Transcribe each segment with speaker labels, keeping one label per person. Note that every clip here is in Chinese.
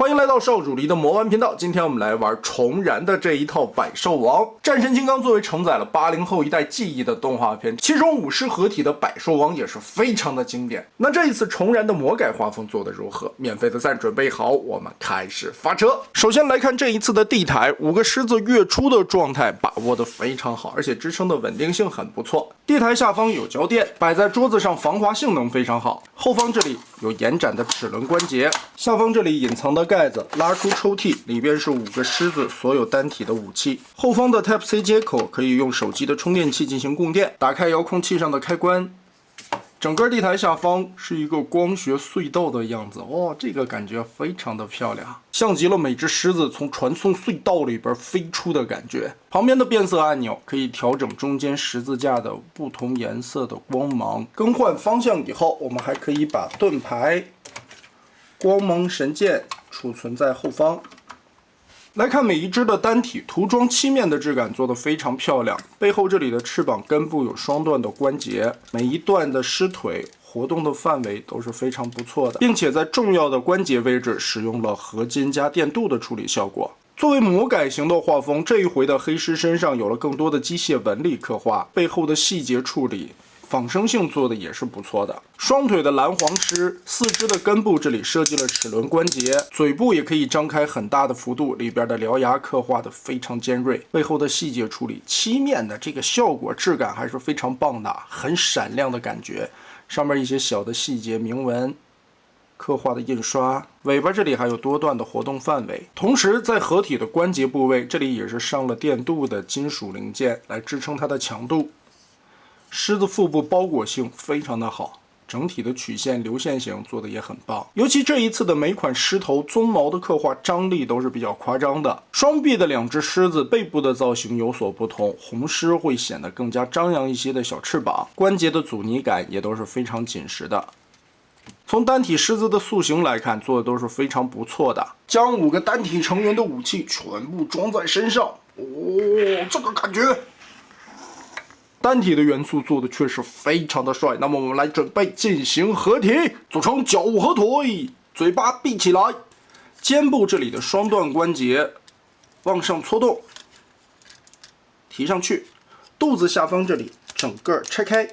Speaker 1: 欢迎来到少主离的魔玩频道。今天我们来玩重燃的这一套百兽王。战神金刚作为承载了80后一代记忆的动画片，其中武士合体的百兽王也是非常的经典。那这一次重燃的魔改画风做得如何？免费的赞准备好，我们开始发车。首先来看这一次的地台，5个狮子跃出的状态把握得非常好，而且支撑的稳定性很不错。地台下方有胶垫，摆在桌子上防滑性能非常好。后方这里有延展的齿轮关节，下方这里隐藏的盖子拉出抽屉，里边是5个狮子所有单体的武器。后方的 Type-C 接口可以用手机的充电器进行供电，打开遥控器上的开关。整个地台下方是一个光学隧道的样子，这个感觉非常的漂亮，像极了每只狮子从传送隧道里边飞出的感觉。旁边的变色按钮可以调整中间十字架的不同颜色的光芒。更换方向以后，我们还可以把盾牌、光芒神剑储存在后方。来看每一只的单体涂装漆面的质感做得非常漂亮，背后这里的翅膀根部有双段的关节，每一段的狮腿活动的范围都是非常不错的，并且在重要的关节位置使用了合金加电镀的处理效果。作为魔改型的画风，这一回的黑狮身上有了更多的机械纹理刻画，背后的细节处理仿生性做的也是不错的。双腿的蓝黄狮，四肢的根部这里设计了齿轮关节，嘴部也可以张开很大的幅度，里边的獠牙刻画的非常尖锐，背后的细节处理，漆面的这个效果质感还是非常棒的，很闪亮的感觉。上面一些小的细节铭文刻画的印刷，尾巴这里还有多段的活动范围。同时在合体的关节部位，这里也是上了电镀的金属零件来支撑它的强度。狮子腹部包裹性非常的好，整体的曲线流线型做的也很棒。尤其这一次的每款狮头鬃毛的刻画张力都是比较夸张的。双臂的2只狮子背部的造型有所不同，红狮会显得更加张扬一些的小翅膀，关节的阻尼感也都是非常紧实的。从单体狮子的塑形来看，做的都是非常不错的。将5个单体成员的武器全部装在身上，这个感觉。单体的元素做的确实非常的帅，那么我们来准备进行合体，组成脚和腿，嘴巴闭起来，肩部这里的双段关节往上搓动，提上去，肚子下方这里整个拆开，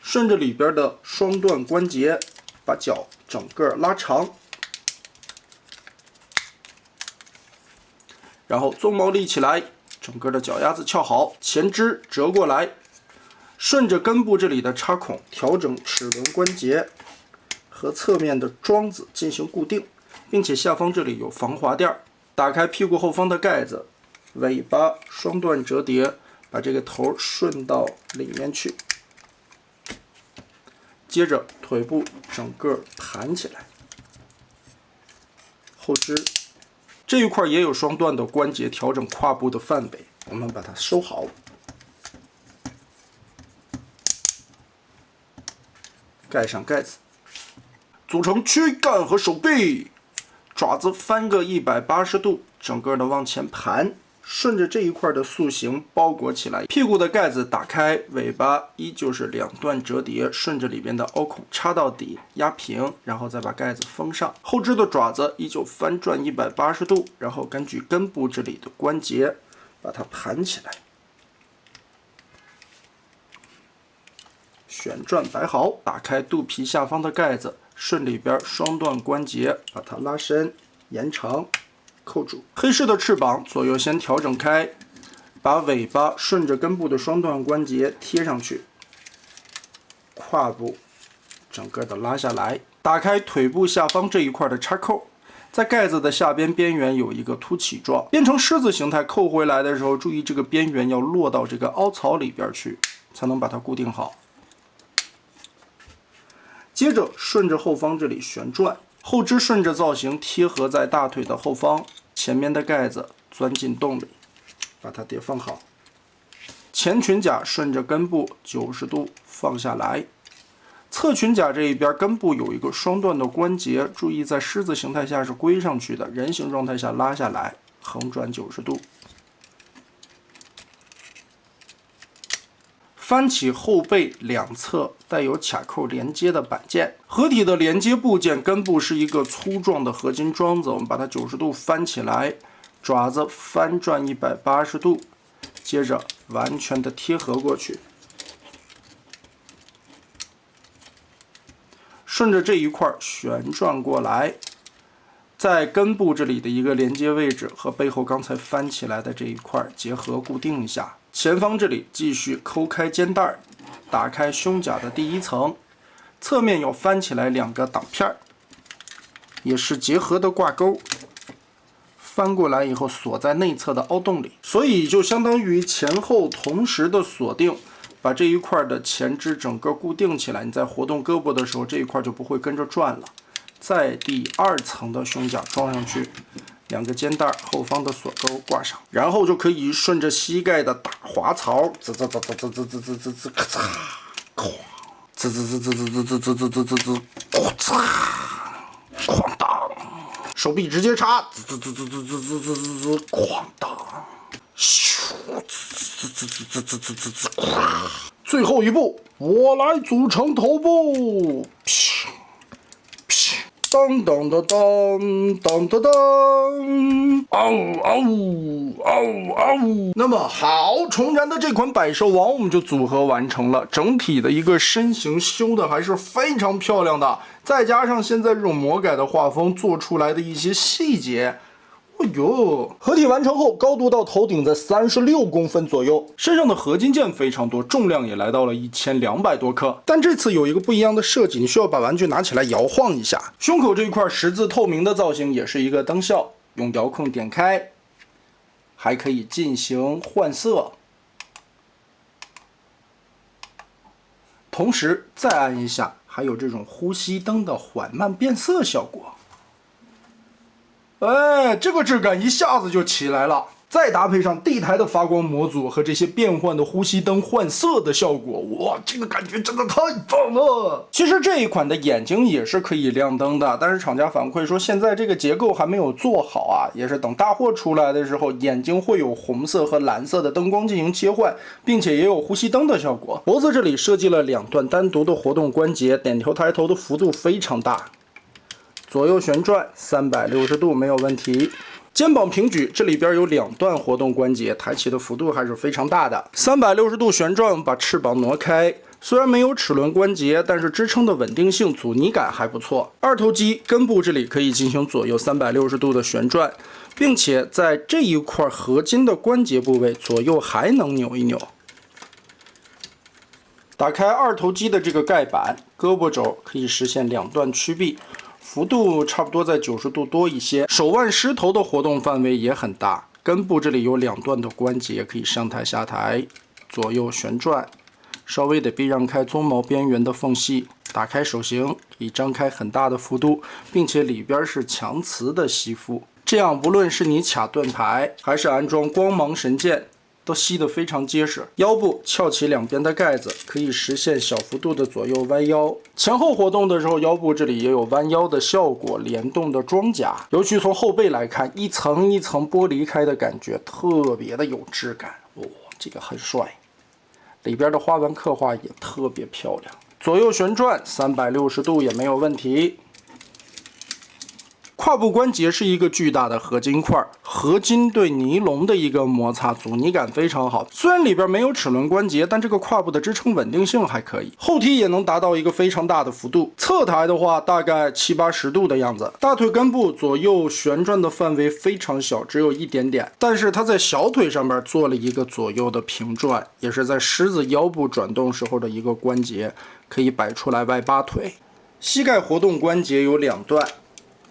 Speaker 1: 顺着里边的双段关节把脚整个拉长，然后鬃毛立起来，整个的脚丫子翘好，前肢折过来，顺着根部这里的插孔调整齿轮关节和侧面的桩子进行固定，并且下方这里有防滑垫。打开屁股后方的盖子，尾巴双段折叠，把这个头顺到里面去，接着腿部整个盘起来，后肢这一块也有双段的关节调整胯部的范围，我们把它收好，盖上盖子，组成躯干和手臂，爪子翻个180度，整个的往前盘，顺着这一块的塑形包裹起来。屁股的盖子打开，尾巴依旧是2段折叠，顺着里边的凹孔插到底，压平，然后再把盖子封上。后肢的爪子依旧翻转180度，然后根据根部这里的关节把它盘起来，旋转摆好。打开肚皮下方的盖子，顺里边双段关节把它拉伸延长，扣住。黑狮的翅膀左右先调整开，把尾巴顺着根部的双段关节贴上去，胯部整个的拉下来。打开腿部下方这一块的插扣，在盖子的下边边缘有一个凸起状，变成狮子形态扣回来的时候，注意这个边缘要落到这个凹槽里边去，才能把它固定好。接着顺着后方这里旋转，后肢顺着造型贴合在大腿的后方，前面的盖子钻进洞里，把它叠放好。前裙甲顺着根部90度放下来，侧裙甲这一边根部有一个双段的关节，注意在狮子形态下是归上去的，人形状态下拉下来，横转90度。翻起后背两侧带有卡扣连接的板件，合体的连接部件根部是一个粗壮的合金桩子，我们把它90度翻起来，爪子翻转180度，接着完全的贴合过去，顺着这一块旋转过来，在根部这里的一个连接位置和背后刚才翻起来的这一块结合固定一下。前方这里继续抠开肩带，打开胸甲的第一层，侧面有翻起来2个挡片，也是结合的挂钩，翻过来以后锁在内侧的凹洞里，所以就相当于前后同时的锁定，把这一块的前肢整个固定起来。你在活动胳膊的时候，这一块就不会跟着转了。在第2层的胸甲装上去，2个肩带后方的锁钩挂上，然后就可以顺着膝盖的大滑槽，滋滋滋滋滋滋滋滋滋滋，咔嚓，哐，滋滋滋滋滋滋滋滋滋滋滋滋，咔嚓，哐当，手臂直接插，滋滋滋滋滋滋滋滋滋，哐当，咻，滋滋滋滋滋滋滋滋，最后一步，我来组成头部，噗。当当当当当当当，嗷嗷嗷嗷！那么好，重燃的这款百兽王我们就组合完成了，整体的一个身形修的还是非常漂亮的，再加上现在这种魔改的画风做出来的一些细节。哎呦，合体完成后，高度到头顶在36公分左右，身上的合金件非常多，重量也来到了1200多克。但这次有一个不一样的设计，你需要把玩具拿起来摇晃一下。胸口这一块十字透明的造型也是一个灯效，用遥控点开，还可以进行换色，同时再按一下，还有这种呼吸灯的缓慢变色效果。哎，这个质感一下子就起来了，再搭配上地台的发光模组和这些变换的呼吸灯换色的效果，哇，这个感觉真的太棒了！其实这一款的眼睛也是可以亮灯的，但是厂家反馈说现在这个结构还没有做好啊，也是等大货出来的时候，眼睛会有红色和蓝色的灯光进行切换，并且也有呼吸灯的效果。脖子这里设计了2段单独的活动关节，点头抬头的幅度非常大。左右旋转360度没有问题。肩膀平举，这里边有2段活动关节，抬起的幅度还是非常大的。360度旋转，把翅膀挪开，虽然没有齿轮关节，但是支撑的稳定性、阻尼感还不错。2头肌根部这里可以进行左右360度的旋转，并且在这一块合金的关节部位左右还能扭一扭。打开2头肌的这个盖板，胳膊肘可以实现2段曲臂。幅度差不多在90度多一些，手腕狮头的活动范围也很大。根部这里有2段的关节，可以上抬下抬，左右旋转，稍微得避让开鬃毛边缘的缝隙。打开手型，可以张开很大的幅度，并且里边是强磁的吸附，这样无论是你卡盾牌，还是安装光芒神剑，都吸得非常结实。腰部翘起2边的盖子，可以实现小幅度的左右弯腰。前后活动的时候，腰部这里也有弯腰的效果，联动的装甲。尤其从后背来看，一层一层剥离开的感觉特别的有质感，哇，这个很帅。里边的花纹刻画也特别漂亮。左右旋转360度也没有问题。胯部关节是一个巨大的合金块，合金对尼龙的一个摩擦，阻尼感非常好。虽然里边没有齿轮关节，但这个胯部的支撑稳定性还可以。后踢也能达到一个非常大的幅度，侧抬的话大概70-80度的样子。大腿根部左右旋转的范围非常小，只有一点点，但是它在小腿上面做了一个左右的平转，也是在狮子腰部转动时候的一个关节，可以摆出来外八腿。膝盖活动关节有2段。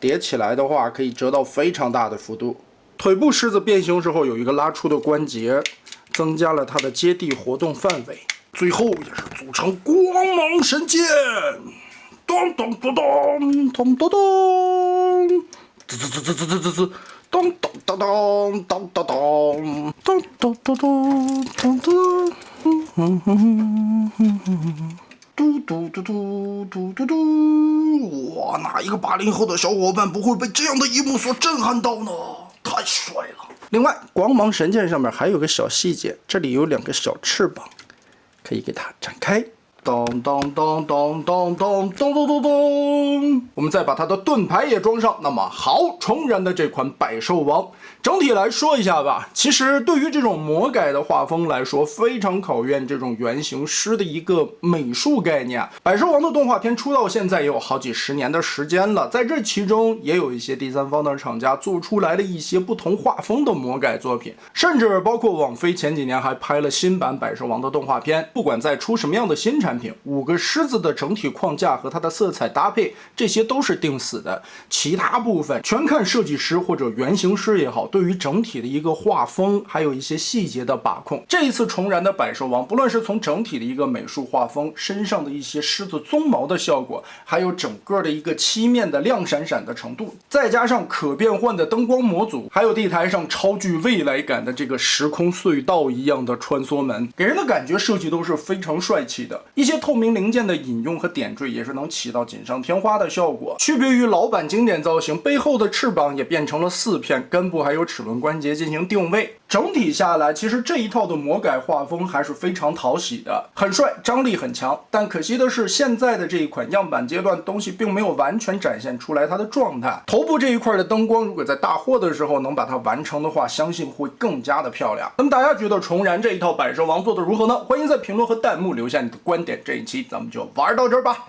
Speaker 1: 叠起来的话，可以折到非常大的幅度。腿部狮子变形时候有一个拉出的关节，增加了它的接地活动范围。最后也是组成光芒神剑，咚咚咚咚咚咚咚，滋滋滋滋滋滋滋，咚咚咚咚咚咚咚，咚咚咚咚咚咚。嘟嘟嘟嘟嘟嘟嘟！哇，哪一个80后的小伙伴不会被这样的一幕所震撼到呢？太帅了！另外，光芒神剑上面还有个小细节，这里有2个小翅膀，可以给它展开。咚咚咚咚咚咚咚咚咚咚，我们再把它的盾牌也装上。那么好，重燃的这款百兽王，整体来说一下吧。其实对于这种魔改的画风来说，非常考验这种原型师的一个美术概念。百兽王的动画片出到现在也有好几十年的时间了，在这其中也有一些第三方的厂家做出来了一些不同画风的魔改作品，甚至包括网飞前几年还拍了新版百兽王的动画片。不管再出什么样的新产品，五个狮子的整体框架和它的色彩搭配，这些都是定死的，其他部分全看设计师或者原型师也好，对于整体的一个画风还有一些细节的把控。这一次重燃的百兽王，不论是从整体的一个美术画风，身上的一些狮子鬃毛的效果，还有整个的一个漆面的亮闪闪的程度，再加上可变换的灯光模组，还有地台上超具未来感的这个时空隧道一样的穿梭门，给人的感觉设计都是非常帅气的。一些透明零件的引用和点缀也是能起到锦上添花的效果。区别于老版经典造型，背后的翅膀也变成了4片，根部还有齿轮关节进行定位。整体下来，其实这一套的魔改画风还是非常讨喜的，很帅，张力很强。但可惜的是，现在的这一款样板阶段东西并没有完全展现出来它的状态。头部这一块的灯光，如果在大货的时候能把它完成的话，相信会更加的漂亮。那么大家觉得重燃这一套百兽王做的如何呢？欢迎在评论和弹幕留下你的观点。这一期咱们就玩到这儿吧。